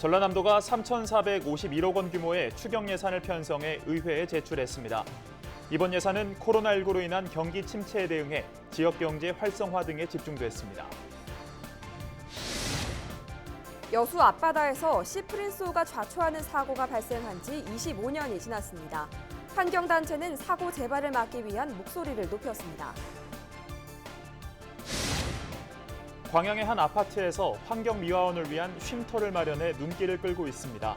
전라남도가 3,451억 원 규모의 추경 예산을 편성해 의회에 제출했습니다. 이번 예산은 코로나19로 인한 경기 침체에 대응해 지역 경제 활성화 등에 집중됐습니다. 여수 앞바다에서 시프린소가 좌초하는 사고가 발생한 지 25년이 지났습니다. 환경단체는 사고 재발을 막기 위한 목소리를 높였습니다. 광양의 한 아파트에서 환경미화원을 위한 쉼터를 마련해 눈길을 끌고 있습니다.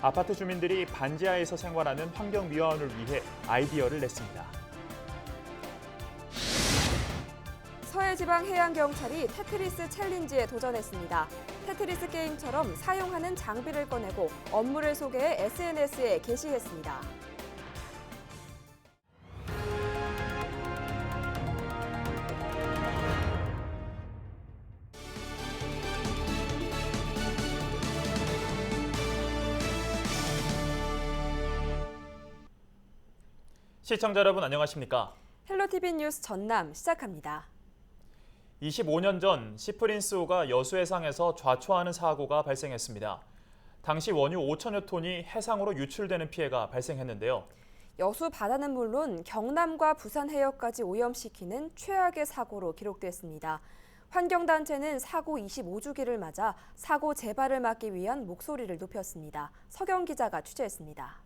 아파트 주민들이 반지하에서 생활하는 환경미화원을 위해 아이디어를 냈습니다. 서해지방해양경찰이 테트리스 챌린지에 도전했습니다. 테트리스 게임처럼 사용하는 장비를 꺼내고 업무를 소개해 SNS에 게시했습니다. 시청자 여러분 안녕하십니까? 헬로티비 뉴스 전남 시작합니다. 25년 전 시프린스호가 여수 해상에서 좌초하는 사고가 발생했습니다. 당시 원유 5천여 톤이 해상으로 유출되는 피해가 발생했는데요. 여수 바다는 물론 경남과 부산 해역까지 오염시키는 최악의 사고로 기록됐습니다. 환경단체는 사고 25주기를 맞아 사고 재발을 막기 위한 목소리를 높였습니다. 서경 기자가 취재했습니다.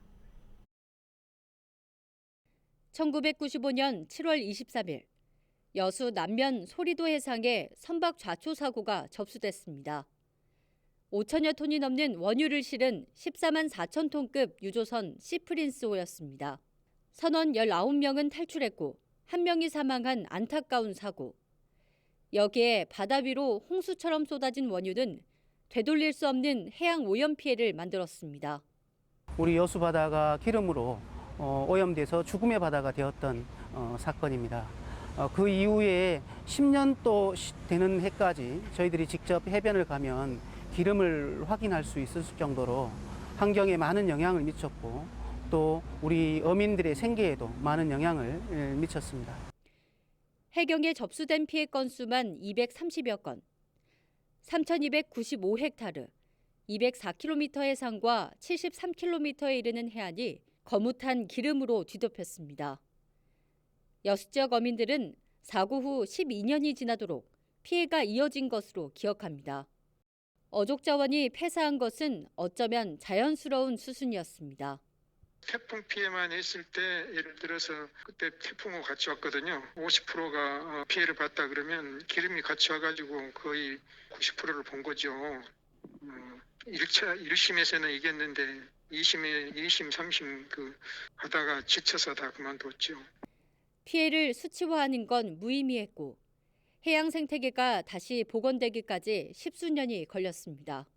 1995년 7월 23일 여수 남면 소리도 해상에 선박 좌초 사고가 접수됐습니다. 5천여 톤이 넘는 원유를 실은 14만 4천 톤급 유조선 시프린스호였습니다. 선원 19명은 탈출했고 1명이 사망한 안타까운 사고. 여기에 바다 위로 홍수처럼 쏟아진 원유는 되돌릴 수 없는 해양 오염 피해를 만들었습니다. 우리 여수 바다가 기름으로 오염돼서 죽음의 바다가 되었던 사건입니다. 그 이후에 10년 또 되는 해까지 저희들이 직접 해변을 가면 기름을 확인할 수 있을 정도로 환경에 많은 영향을 미쳤고 또 우리 어민들의 생계에도 많은 영향을 미쳤습니다. 해경에 접수된 피해 건수만 230여 건, 3,295헥타르, 204km 해상과 73km에 이르는 해안이 거뭇한 기름으로 뒤덮였습니다. 여수 지역 어민들은 사고 후 12년이 지나도록 피해가 이어진 것으로 기억합니다. 어족 자원이 폐사한 것은 어쩌면 자연스러운 수순이었습니다. 태풍 피해만 했을 때 예를 들어서 그때 태풍하고 같이 왔거든요. 50%가 피해를 봤다 그러면 기름이 같이 와가지고 거의 90%를 본 거죠. 1심에서는 이겼는데 2심, 3심 하다가 지쳐서 다 그만뒀죠. 피해를 수치화하는 건 무의미했고 해양 생태계가 다시 복원되기까지 10수년이 걸렸습니다.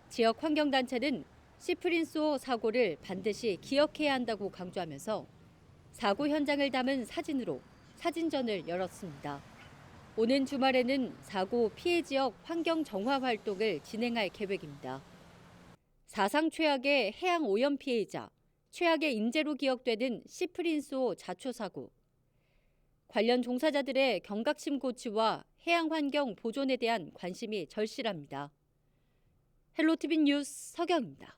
지역 환경단체는 시프린스호 사고를 반드시 기억해야 한다고 강조하면서 사고 현장을 담은 사진으로 사진전을 열었습니다. 오는 주말에는 사고 피해 지역 환경 정화 활동을 진행할 계획입니다. 사상 최악의 해양 오염 피해이자 최악의 인재로 기억되는 시프린스호 좌초 사고. 관련 종사자들의 경각심 고취와 해양 환경 보존에 대한 관심이 절실합니다. 헬로티비 뉴스 서경입니다.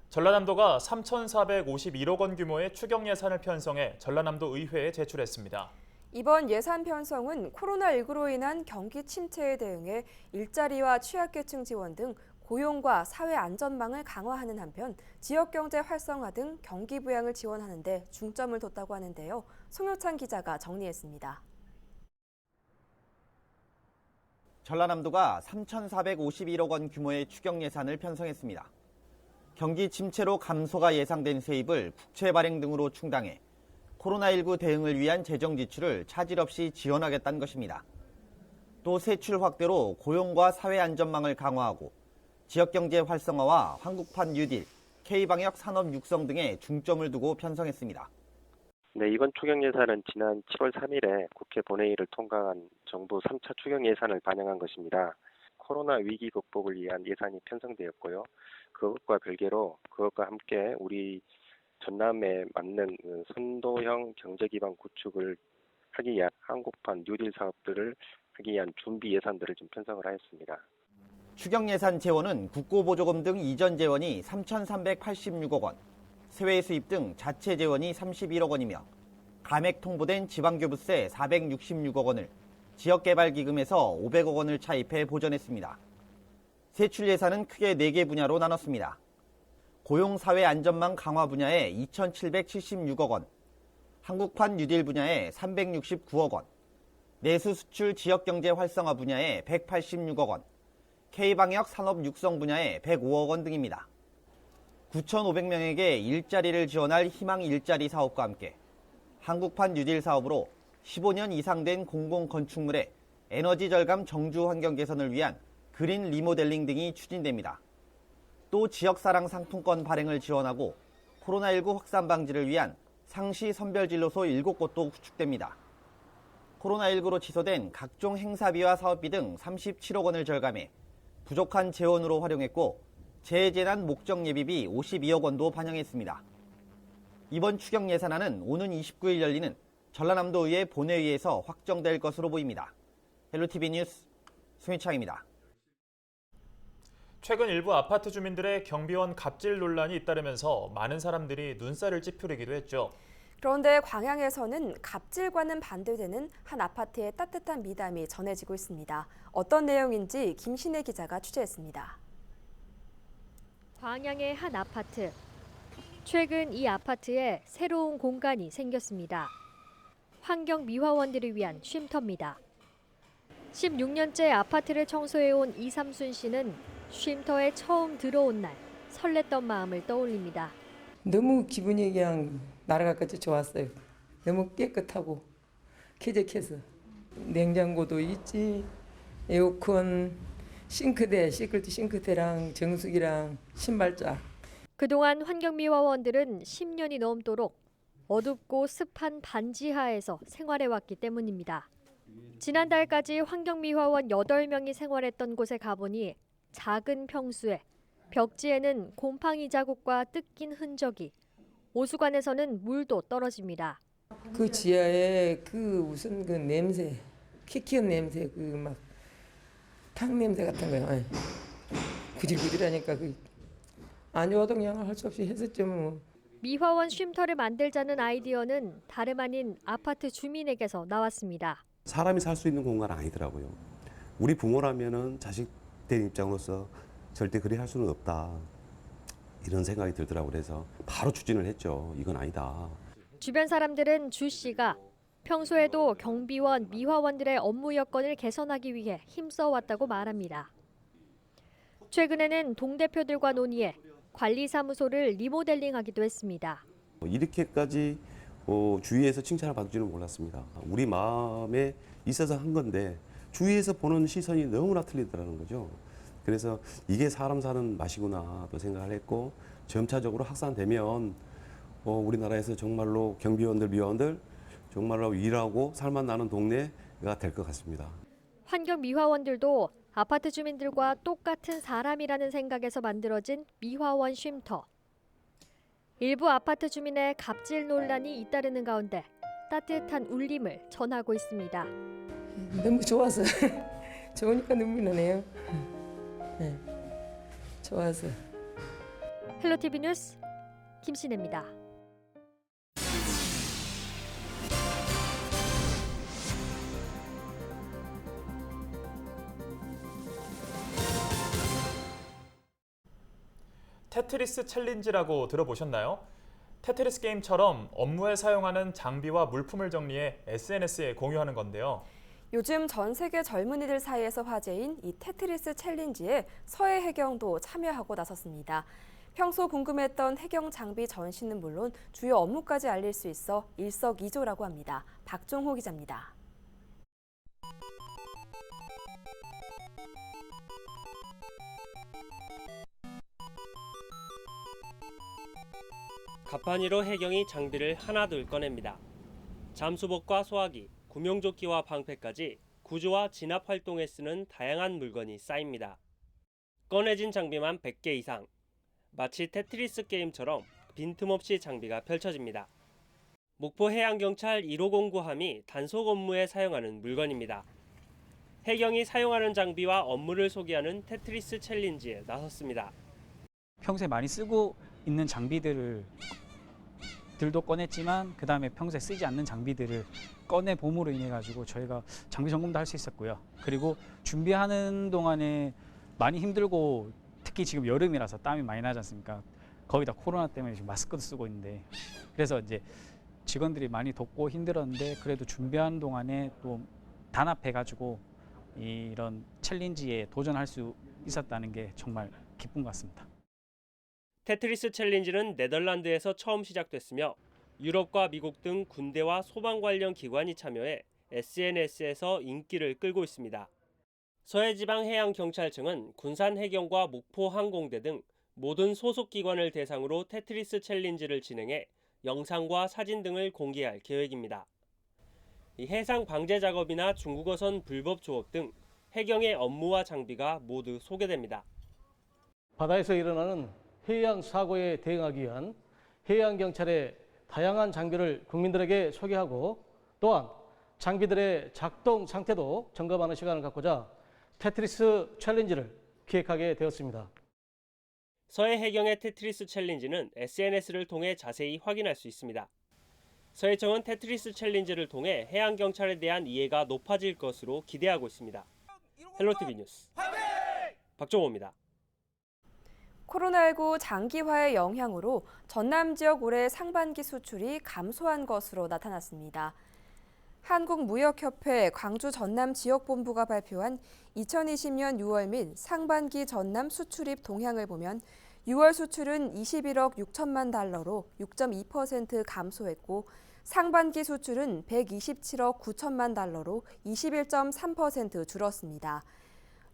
전라남도가 3,451억 원 규모의 추경 예산을 편성해 전라남도 의회에 제출했습니다. 이번 예산 편성은 코로나19로 인한 경기 침체에 대응해 일자리와 취약계층 지원 등 고용과 사회 안전망을 강화하는 한편 지역 경제 활성화 등 경기 부양을 지원하는 데 중점을 뒀다고 하는데요. 송효찬 기자가 정리했습니다. 전라남도가 3,451억 원 규모의 추경 예산을 편성했습니다. 경기 침체로 감소가 예상된 세입을 국채 발행 등으로 충당해 코로나19 대응을 위한 재정 지출을 차질 없이 지원하겠다는 것입니다. 또 세출 확대로 고용과 사회 안전망을 강화하고 지역경제 활성화와 한국판 뉴딜, K방역 산업 육성 등에 중점을 두고 편성했습니다. 네, 이번 추경 예산은 지난 7월 3일에 국회 본회의를 통과한 정부 3차 추경 예산을 반영한 것입니다. 코로나 위기 극복을 위한 예산이 편성되었고요. 그것과 별개로 그것과 함께 우리 전남에 맞는 선도형 경제기반 구축을 하기 위한 한국판 뉴딜 사업들을 하기 위한 준비 예산들을 좀 편성을 하였습니다. 추경 예산 재원은 국고보조금 등 이전 재원이 3,386억 원, 세외 수입 등 자체 재원이 31억 원이며 감액 통보된 지방교부세 466억 원을 지역개발기금에서 500억 원을 차입해 보전했습니다. 세출 예산은 크게 4개 분야로 나눴습니다. 고용사회안전망 강화 분야에 2,776억 원, 한국판 뉴딜 분야에 369억 원, 내수 수출 지역경제 활성화 분야에 186억 원, K방역 산업 육성 분야에 105억 원 등입니다. 9,500명에게 일자리를 지원할 희망 일자리 사업과 함께 한국판 뉴딜 사업으로 15년 이상 된 공공건축물의 에너지 절감 정주 환경 개선을 위한 그린 리모델링 등이 추진됩니다. 또 지역사랑 상품권 발행을 지원하고 코로나19 확산 방지를 위한 상시 선별진료소 7곳도 구축됩니다. 코로나19로 취소된 각종 행사비와 사업비 등 37억 원을 절감해 부족한 재원으로 활용했고 재해재난 목적 예비비 52억 원도 반영했습니다. 이번 추경 예산안은 오는 29일 열리는 전라남도의회 본회의에서 확정될 것으로 보입니다. 헬로티비 뉴스 송희창입니다. 최근 일부 아파트 주민들의 경비원 갑질 논란이 잇따르면서 많은 사람들이 눈살을 찌푸리기도 했죠. 그런데 광양에서는 갑질과는 반대되는 한 아파트의 따뜻한 미담이 전해지고 있습니다. 어떤 내용인지 김신혜 기자가 취재했습니다. 광양의 한 아파트. 최근 이 아파트에 새로운 공간이 생겼습니다. 환경미화원들을 위한 쉼터입니다. 16년째 아파트를 청소해온 이삼순 씨는 쉼터에 처음 들어온 날 설렜던 마음을 떠올립니다. 너무 기분이 그냥 날아갈것이 좋았어요. 너무 깨끗하고 쾌적해서 냉장고도 있지, 에어컨, 싱크대, 시크릿 싱크대랑 정수기랑 신발장. 그동안 환경미화원들은 10년이 넘도록 어둡고 습한 반지하에서 생활해왔기 때문입니다. 지난달까지 환경미화원 8명이 생활했던 곳에 가보니 작은 평수에 벽지에는 곰팡이 자국과 뜯긴 흔적이, 오수관에서는 물도 떨어집니다. 그 지하에 무슨 냄새, 키키한 냄새, 막 탕 냄새 같은 거요. 구질구질하니까 안 좋아도 그냥 할 수 없이 했었죠 뭐. 미화원 쉼터를 만들자는 아이디어는 다름 아닌 아파트 주민에게서 나왔습니다. 사람이 살 수 있는 공간은 아니더라고요. 우리 부모라면은 자식 된 입장으로서 절대 그리 할 수는 없다. 이런 생각이 들더라고요. 그래서 바로 추진을 했죠. 이건 아니다. 주변 사람들은 주 씨가 평소에도 경비원, 미화원들의 업무 여건을 개선하기 위해 힘써왔다고 말합니다. 최근에는 동대표들과 논의해 관리사무소를 리모델링하기도 했습니다. 이렇게까지 주위에서 칭찬을 받을 줄은 몰랐습니다. 우리 마음에 있어서 한 건데 주위에서 보는 시선이 너무나 틀리더라는 거죠. 그래서 이게 사람 사는 맛이구나 또 생각을 했고, 점차적으로 확산되면 우리나라에서 정말로 경비원들, 미화원들 정말로 일하고 살만 나는 동네가 될 것 같습니다. 환경미화원들도 아파트 주민들과 똑같은 사람이라는 생각에서 만들어진 미화원 쉼터. 일부 아파트 주민의 갑질 논란이 잇따르는 가운데 따뜻한 울림을 전하고 있습니다. 너무 좋아서 좋으니까 눈물 나네요. 네, 좋아서. 헬로티비 뉴스 김신혜입니다. 테트리스 챌린지라고 들어보셨나요? 테트리스 게임처럼 업무에 사용하는 장비와 물품을 정리해 SNS에 공유하는 건데요. 요즘 전 세계 젊은이들 사이에서 화제인 이 테트리스 챌린지에 서해 해경도 참여하고 나섰습니다. 평소 궁금했던 해경 장비 전시는 물론 주요 업무까지 알릴 수 있어 일석이조라고 합니다. 박종호 기자입니다. 가판위로 해경이 장비를 하나둘 꺼냅니다. 잠수복과 소화기, 구명조끼와 방패까지 구조와 진압 활동에 쓰는 다양한 물건이 쌓입니다. 꺼내진 장비만 100개 이상. 마치 테트리스 게임처럼 빈틈없이 장비가 펼쳐집니다. 목포해양경찰 1509함이 단속 업무에 사용하는 물건입니다. 해경이 사용하는 장비와 업무를 소개하는 테트리스 챌린지에 나섰습니다. 평소에 많이 쓰고 있는 장비들도 꺼냈지만 그다음에 평소에 쓰지 않는 장비들을 꺼내 봄으로 인해 가지고 저희가 장비 점검도 할 수 있었고요. 그리고 준비하는 동안에 많이 힘들고 특히 지금 여름이라서 땀이 많이 나지 않습니까? 거의 다 코로나 때문에 지금 마스크도 쓰고 있는데 그래서 이제 직원들이 많이 덥고 힘들었는데 그래도 준비하는 동안에 또 단합해 가지고 이런 챌린지에 도전할 수 있었다는 게 정말 기쁜 것 같습니다. 테트리스 챌린지는 네덜란드에서 처음 시작됐으며 유럽과 미국 등 군대와 소방 관련 기관이 참여해 SNS에서 인기를 끌고 있습니다. 서해지방해양경찰청은 군산해경과 목포항공대 등 모든 소속 기관을 대상으로 테트리스 챌린지를 진행해 영상과 사진 등을 공개할 계획입니다. 이 해상 방제 작업이나 중국어선 불법 조업 등 해경의 업무와 장비가 모두 소개됩니다. 바다에서 일어나는 해양 사고에 대응하기 위한 해양경찰의 다양한 장비를 국민들에게 소개하고 또한 장비들의 작동 상태도 점검하는 시간을 갖고자 테트리스 챌린지를 기획하게 되었습니다. 서해해경의 테트리스 챌린지는 SNS를 통해 자세히 확인할 수 있습니다. 서해청은 테트리스 챌린지를 통해 해양경찰에 대한 이해가 높아질 것으로 기대하고 있습니다. 헬로티비 뉴스 박종호입니다. 코로나19 장기화의 영향으로 전남 지역 올해 상반기 수출이 감소한 것으로 나타났습니다. 한국무역협회 광주 전남 지역본부가 발표한 2020년 6월 및 상반기 전남 수출입 동향을 보면 6월 수출은 21억 6천만 달러로 6.2% 감소했고 상반기 수출은 127억 9천만 달러로 21.3% 줄었습니다.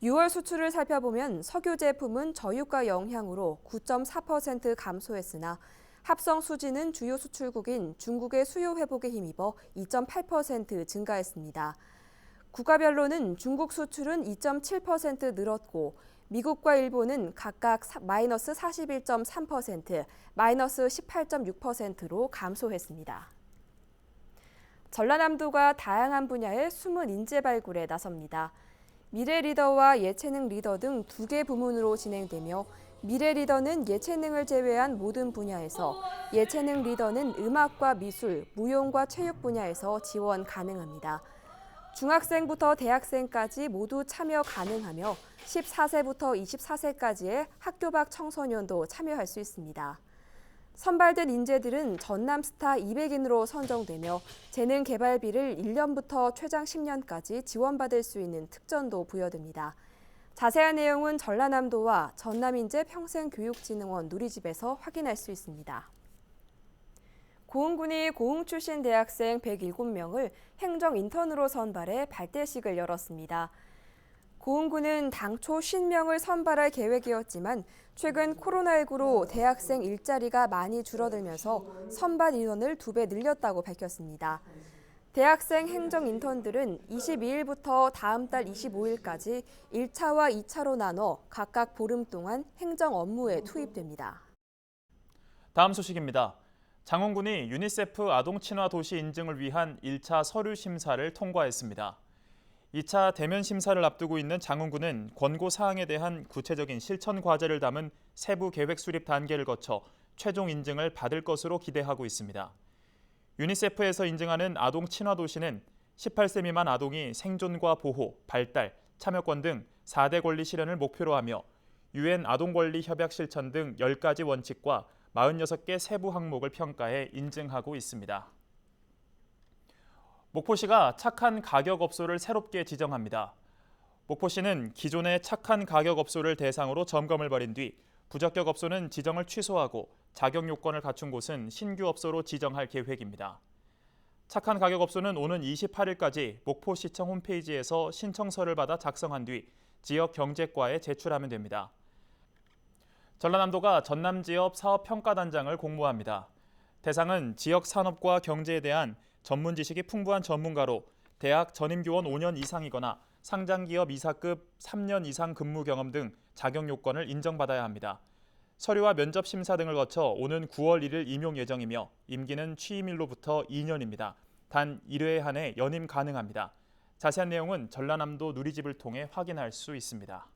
6월 수출을 살펴보면 석유 제품은 저유가 영향으로 9.4% 감소했으나 합성 수지는 주요 수출국인 중국의 수요 회복에 힘입어 2.8% 증가했습니다. 국가별로는 중국 수출은 2.7% 늘었고 미국과 일본은 각각 마이너스 41.3%, 마이너스 18.6%로 감소했습니다. 전라남도가 다양한 분야의 숨은 인재 발굴에 나섭니다. 미래 리더와 예체능 리더 등 2개 부문으로 진행되며 미래 리더는 예체능을 제외한 모든 분야에서, 예체능 리더는 음악과 미술, 무용과 체육 분야에서 지원 가능합니다. 중학생부터 대학생까지 모두 참여 가능하며 14세부터 24세까지의 학교 밖 청소년도 참여할 수 있습니다. 선발된 인재들은 전남 스타 200인으로 선정되며 재능 개발비를 1년부터 최장 10년까지 지원받을 수 있는 특전도 부여됩니다. 자세한 내용은 전라남도와 전남인재평생교육진흥원 누리집에서 확인할 수 있습니다. 고흥군이 고흥 출신 대학생 107명을 행정 인턴으로 선발해 발대식을 열었습니다. 고흥군은 당초 50명을 선발할 계획이었지만 최근 코로나19로 대학생 일자리가 많이 줄어들면서 선발 인원을 2배 늘렸다고 밝혔습니다. 대학생 행정 인턴들은 22일부터 다음 달 25일까지 1차와 2차로 나눠 각각 보름 동안 행정 업무에 투입됩니다. 다음 소식입니다. 장흥군이 유니세프 아동 친화 도시 인증을 위한 1차 서류 심사를 통과했습니다. 2차 대면 심사를 앞두고 있는 장흥군은 권고 사항에 대한 구체적인 실천 과제를 담은 세부 계획 수립 단계를 거쳐 최종 인증을 받을 것으로 기대하고 있습니다. 유니세프에서 인증하는 아동 친화 도시는 18세 미만 아동이 생존과 보호, 발달, 참여권 등 4대 권리 실현을 목표로 하며 UN 아동 권리 협약 실천 등 10가지 원칙과 46개 세부 항목을 평가해 인증하고 있습니다. 목포시가 착한 가격 업소를 새롭게 지정합니다. 목포시는 기존의 착한 가격 업소를 대상으로 점검을 벌인 뒤 부적격 업소는 지정을 취소하고 자격 요건을 갖춘 곳은 신규 업소로 지정할 계획입니다. 착한 가격 업소는 오는 28일까지 목포시청 홈페이지에서 신청서를 받아 작성한 뒤 지역경제과에 제출하면 됩니다. 전라남도가 전남지역 사업평가단장을 공모합니다. 대상은 지역 산업과 경제에 대한 전문 지식이 풍부한 전문가로 대학 전임교원 5년 이상이거나 상장기업 이사급 3년 이상 근무 경험 등 자격 요건을 인정받아야 합니다. 서류와 면접 심사 등을 거쳐 오는 9월 1일 임용 예정이며 임기는 취임일로부터 2년입니다. 단 1회에 한해 연임 가능합니다. 자세한 내용은 전라남도 누리집을 통해 확인할 수 있습니다.